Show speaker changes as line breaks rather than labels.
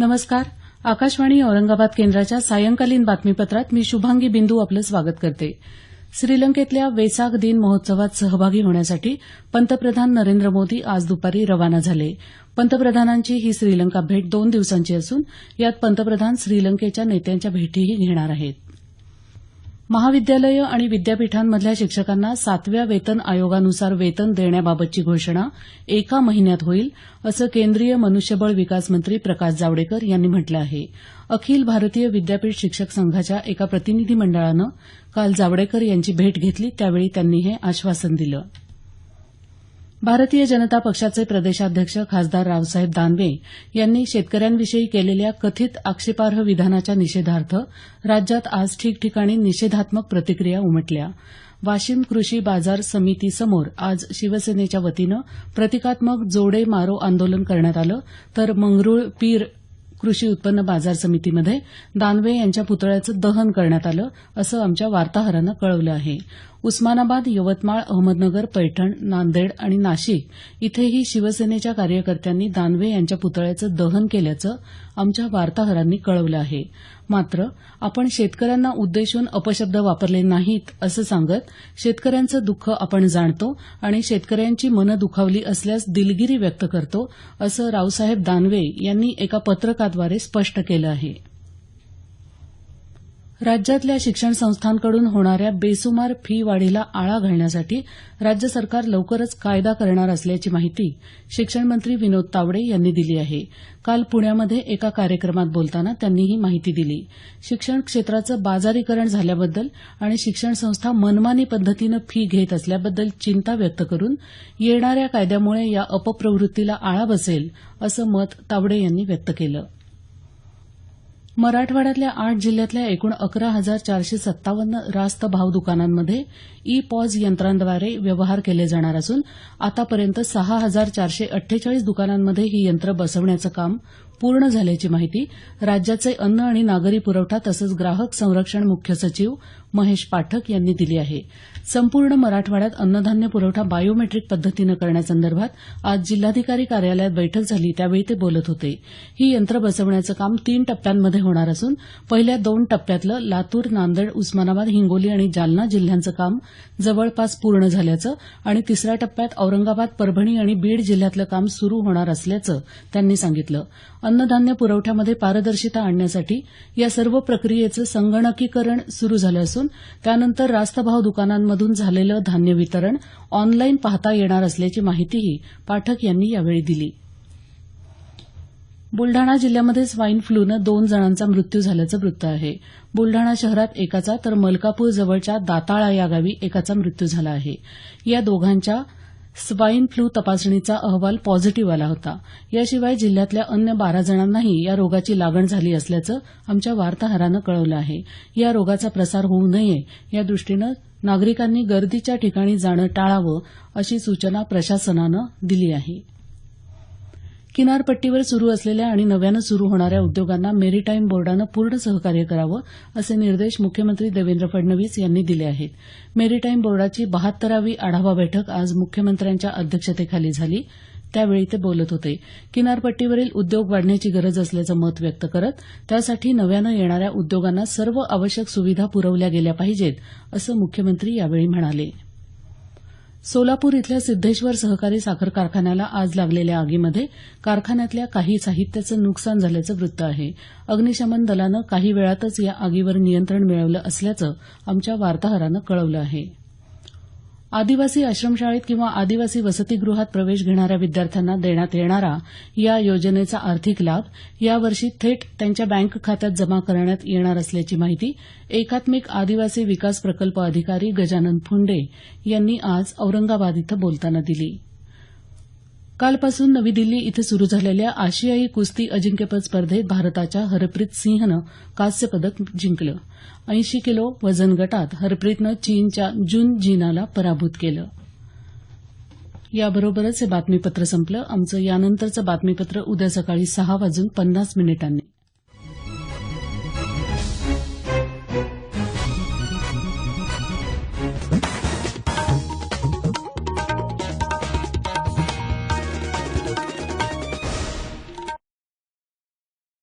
नमस्कार. आकाशवाणी औरंगाबाद केंद्राच्या सायंकालीन बातमीपत्रात मी शुभांगी बिंदू आपलं स्वागत करते. श्रीलंकेतल्या वेसाक दिन महोत्सवात सहभागी होण्यासाठी पंतप्रधान नरेंद्र मोदी आज दुपारी रवाना झाले. पंतप्रधानांची ही श्रीलंका भेट 2 दिवसांची असून यात पंतप्रधान श्रीलंकेच्या नेत्यांच्या भेटीही घेणार आहेत. महाविद्यालयं आणि विद्यापीठांमधल्या शिक्षकांना 7व्या वेतन आयोगानुसार वेतन देण्याबाबतची घोषणा एका महिन्यात होईल असं केंद्रीय मनुष्यबळ विकास मंत्री प्रकाश जावडेकर यांनी म्हटलं आहे. अखिल भारतीय विद्यापीठ शिक्षक संघाच्या एका प्रतिनिधी मंडळानं काल जावडेकर यांची भेट घेतली त्यावेळी त्यांनी हे आश्वासन दिलं. भारतीय जनता पक्षाचे प्रदेशाध्यक्ष खासदार रावसाहेब दानवे यांनी शेतकऱ्यांविषयी केलेल्या कथित आक्षेपार्ह विधानाच्या निषेधार्थ राज्यात आज ठिकठिकाणी निषेधात्मक प्रतिक्रिया उमटल्या. वाशिम कृषी बाजार समितीसमोर आज शिवसेनेच्या वतीनं प्रतिकात्मक जोडे मारो आंदोलन करण्यात आलं तर मंगरूळ पीर कृषी उत्पन्न बाजार समितीमध्ये दानवे यांच्या पुतळ्याचं दहन करण्यात आलं असं आमच्या वार्ताहरानं कळवलं आहे. उस्मानाबाद, यवतमाळ, अहमदनगर, पैठण, नांदेड आणि नाशिक इथेही शिवसेनेच्या कार्यकर्त्यांनी दानवे यांच्या पुतळ्याचं दहन केल्याचं आमच्या वार्ताहरांनी कळवलं आहे. मात्र आपण शेतकऱ्यांना उद्देशून अपशब्द वापरले नाहीत असं सांगत शेतकऱ्यांचं दुःख आपण जाणतो आणि शेतकऱ्यांची मनं दुखावली असल्यास दिलगिरी व्यक्त करतो असं रावसाहेब दानवे यांनी एका पत्रकाद्वारे स्पष्ट केलं आहे. राज्यातल्या शिक्षण संस्थांकडून होणाऱ्या बेसुमार फी वाढीला आळा घालण्यासाठी राज्य सरकार लवकरच कायदा करणार असल्याची माहिती शिक्षण मंत्री विनोद तावडे यांनी दिली आहे. काल पुण्यामध्ये एका कार्यक्रमात बोलताना त्यांनी ही माहिती दिली. शिक्षण क्षेत्राचं बाजारीकरण झाल्याबद्दल आणि शिक्षण संस्था मनमानी पद्धतीनं फी घेत असल्याबद्दल चिंता व्यक्त करून येणाऱ्या कायद्यामुळे या अपप्रवृत्तीला आळा बसेल असं मत तावडे यांनी व्यक्त केलं. मराठवाड्यातल्या 8 जिल्ह्यातल्या एकूण 11,457 रास्त भाव दुकानांमध्ये ई-पॉज यंत्रांद्वारे व्यवहार केले जाणार असून आतापर्यंत 6,448 दुकानांमध्ये ही यंत्रं बसवण्याचं काम पूर्ण झाल्याची माहिती राज्याचे अन्न आणि नागरी पुरवठा तसंच ग्राहक संरक्षण मुख्य सचिव महेश पाठक यांनी दिली आहे. संपूर्ण मराठवाड्यात अन्नधान्य पुरवठा बायोमेट्रिक पद्धतीनं करण्यासंदर्भात आज जिल्हाधिकारी कार्यालयात बैठक झाली त्यावेळी ते बोलत होते. ही यंत्र बसवण्याचं काम 3 टप्प्यांमध्ये होणार असून पहिल्या 2 टप्प्यातलं लातूर, नांदेड, उस्मानाबाद, हिंगोली आणि जालना जिल्ह्यांचं काम जवळपास पूर्ण झाल्याचं आणि तिसऱ्या टप्प्यात औरंगाबाद, परभणी आणि बीड जिल्ह्यातलं काम सुरू होणार असल्याचं त्यांनी सांगितलं. अन्नधान्य पुरवठ्यामध्ये पारदर्शिता आणण्यासाठी या सर्व प्रक्रियेचं संगणकीकरण सुरू झालं असून त्यानंतर रास्तभाव दुकानांमधून झालेलं धान्य वितरण ऑनलाईन पाहता येणार असल्याची माहितीही पाठक यांनी यावेळी दिली. बुलडाणा जिल्ह्यामध्ये स्वाईन फ्लूनं 2 जणांचा मृत्यू झाल्याचं वृत्त आहे. बुलडाणा शहरात एकाचा तर मलकापूर जवळच्या दाताळा या गावी एकाचा मृत्यू झाला आहे. या दोघांच्या स्वाईन फ्लू तपासणीचा अहवाल पॉझिटिव्ह आला होता. याशिवाय जिल्ह्यातल्या अन्य 12 जणांनाही या रोगाची लागण झाली असल्याचं आमच्या वार्ताहरानं कळवलं आहे. या रोगाचा प्रसार होऊ नये यादृष्टीनं नागरिकांनी गर्दीच्या ठिकाणी जाणं टाळावं अशी सूचना प्रशासनानं दिली आहे. किनारपट्टीवर सुरू असलेल्या आणि नव्यानं सुरू होणाऱ्या उद्योगांना मेरीटाईम बोर्डानं पूर्ण सहकार्य करावं असे निर्देश मुख्यमंत्री देवेंद्र फडणवीस यांनी दिले आहेत. मेरीटाईम बोर्डाची 72वी आढावा बैठक आज मुख्यमंत्र्यांच्या अध्यक्षतेखाली झाली त्यावेळी ते बोलत होते. किनारपट्टीवरील उद्योग वाढण्याची गरज असल्याचं मत व्यक्त करत त्यासाठी नव्यानं येणाऱ्या उद्योगांना सर्व आवश्यक सुविधा पुरवल्या गेल्या पाहिजेत असं मुख्यमंत्री यावेळी म्हणाले. सोलापूर इथल्या सिद्धेश्वर सहकारी साखर कारखान्याला आज लागलेल्या आगीमध्ये कारखान्यातल्या काही साहित्याचं नुकसान झाल्याचं वृत्त आहे. अग्निशमन दलानं काही वेळातच या आगीवर नियंत्रण मिळवलं असल्याचं आमच्या वार्ताहरानं कळवलं आहे. आदिवासी आश्रमशाळेत किंवा आदिवासी वसतिगृहात प्रवेश घेणाऱ्या विद्यार्थ्यांना देण्यात येणारा या योजनेचा आर्थिक लाभ यावर्षी थेट त्यांच्या बँक खात्यात जमा करण्यात येणार असल्याची माहिती एकात्मिक आदिवासी विकास प्रकल्प अधिकारी गजानन फुंडे यांनी आज औरंगाबाद इथं बोलताना दिली. कालपासून नवी दिल्ली इथं सुरू झालेल्या आशियाई कुस्ती अजिंक्यपद स्पर्धेत भारताच्या हरप्रीत सिंहनं कांस्य पदक जिंकलं. 80 किलो वजन गटात हरप्रीतनं चीनच्या जून जीनाला पराभूत केलं. याबरोबरच हे बातमीपत्र संपलं. आमचं यानंतरचं बातमीपत्र उद्या सकाळी 6:50 वाजून